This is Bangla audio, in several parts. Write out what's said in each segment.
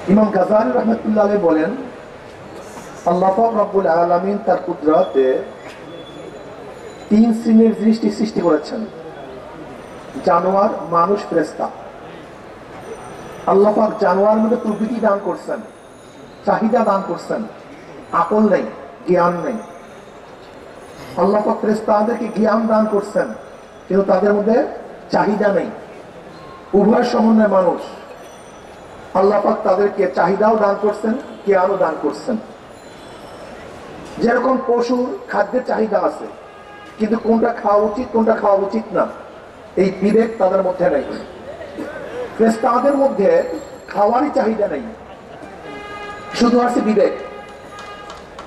ইমাম গাজালি রহমতুল্লাহ আলাইহি বলেন, আল্লাহ পাক রব্বুল আলামিন তার কুদরতে তিন শ্রেণীর সৃষ্টি করেছেন: জানোয়ার, মানুষ, ফেরেশতা। আল্লাহ পাক জানোয়ার মধ্যে প্রবৃত্তি দান করছেন, চাহিদা দান করছেন, আকল নেই, জ্ঞান নেই। আল্লাহ পাক ফেরেশতাদেরকে জ্ঞান দান করছেন, কিন্তু তাদের মধ্যে চাহিদা নেই। উভয় সমন্বয় মানুষ। আল্লাহ পাক তাদেরকে চাহিদাও দান করছেন, জ্ঞানও দান করছেন। যেরকম পশুর খাদ্যের চাহিদা আছে, কিন্তু কোনটা খাওয়া উচিত কোনটা খাওয়া উচিত না, এই বিবেক তাদের মধ্যে নেই। ফেরেশতাদের মধ্যে খাওয়ারই চাহিদা নেই, শুধু আছে বিবেক।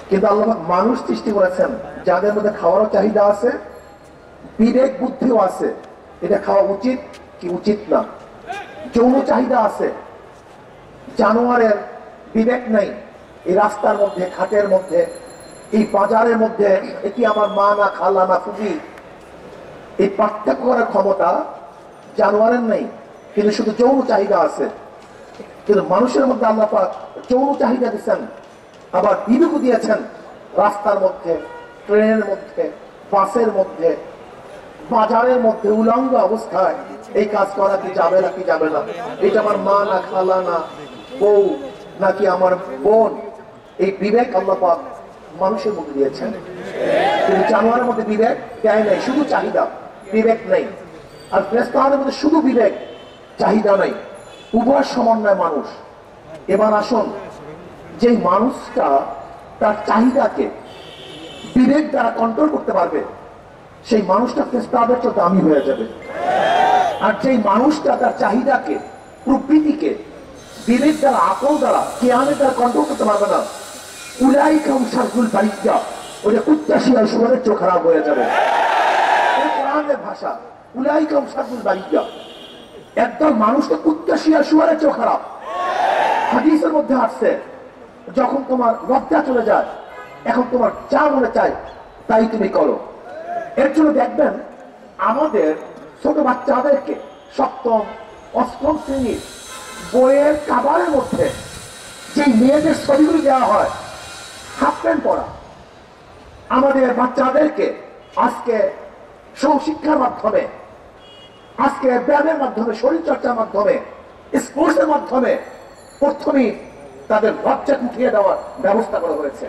কিন্তু আল্লাহ পাক মানুষ সৃষ্টি করেছেন যাদের মধ্যে খাওয়ারও চাহিদা আছে, বিবেক বুদ্ধিও আছে, এটা খাওয়া উচিত কি উচিত না। যৌন চাহিদা আছে, জানোয়ারের বিবেক নেই। এই রাস্তার মধ্যে, ঘাটের মধ্যে, এই বাজারের মধ্যে এটি আমার মা না খালা না ফুফি, এই পার্থক্য করার ক্ষমতা জানোয়ারের নেই, কিন্তু শুধু যৌন চাহিদা আছে। কিন্তু মানুষের মধ্যে আল্লাহ পাক যৌন চাহিদা দিচ্ছেন, আবার বিবেকও দিয়েছেন। রাস্তার মধ্যে, ট্রেনের মধ্যে, বাসের মধ্যে, বাজারের মধ্যে উলঙ্গ অবস্থায় এই কাজ করা কি যাবে না, কি যাবে না, এটা আমার মা না খালা না বউ নাকি আমার বোন, এই বিবেক আল্লাহ পাক মানুষের মধ্যে দিয়েছেন। কিন্তু জানোয়ারের মধ্যে বিবেক দেয় নাই, শুধু চাহিদা, বিবেক নেই। আর ফেরেশতাদের মধ্যে শুধু বিবেক, চাহিদা নেই, উভয় সমন্বয় মানুষ। এবার আসুন, যে মানুষটা তার চাহিদাকে বিবেক দ্বারা কন্ট্রোল করতে পারবে, সেই মানুষটা ফেরেশতাদের চেয়ে দামি হয়ে যাবে। আর যেই মানুষটা তার চাহিদাকে, প্রবৃত্তিকে বিবেক দ্বারা, আকল দ্বারা, জ্ঞানের দ্বারা কন্ট্রোল করতে পারবে না, উলাইকা শারকুল বারিয়া, ওটা কুত্তাশিয়াল শুয়োরের চোখ খারাপ হয়ে যাবে। কোরআনের ভাষা, উলাইকা শারকুল বারিয়া, একদম মানুষটা কুত্তাশিয়াল শুয়োরের চোখ খারাপ। হাদিসের মধ্যে আসছে, যখন তোমার লজ্জা চলে যায়, এখন তোমার যা মনে চায় তাই তুমি করো। এর জন্য দেখবেন আমাদের ছোট বাচ্চাদেরকে সপ্তম অষ্টম শ্রেণীর বইয়ের কাভারের মধ্যে যে মেয়েদের ছবিগুলি দেওয়া হয়, হাফ প্যান্ট পরা, আমাদের বাচ্চাদেরকে আজকে সহশিক্ষার মাধ্যমে, আজকে ব্যায়ামের মাধ্যমে, শরীরচর্চার মাধ্যমে, স্পোর্টসের মাধ্যমে প্রথমেই তাদের লজ্জা উঠিয়ে দেওয়ার ব্যবস্থা করা হয়েছে।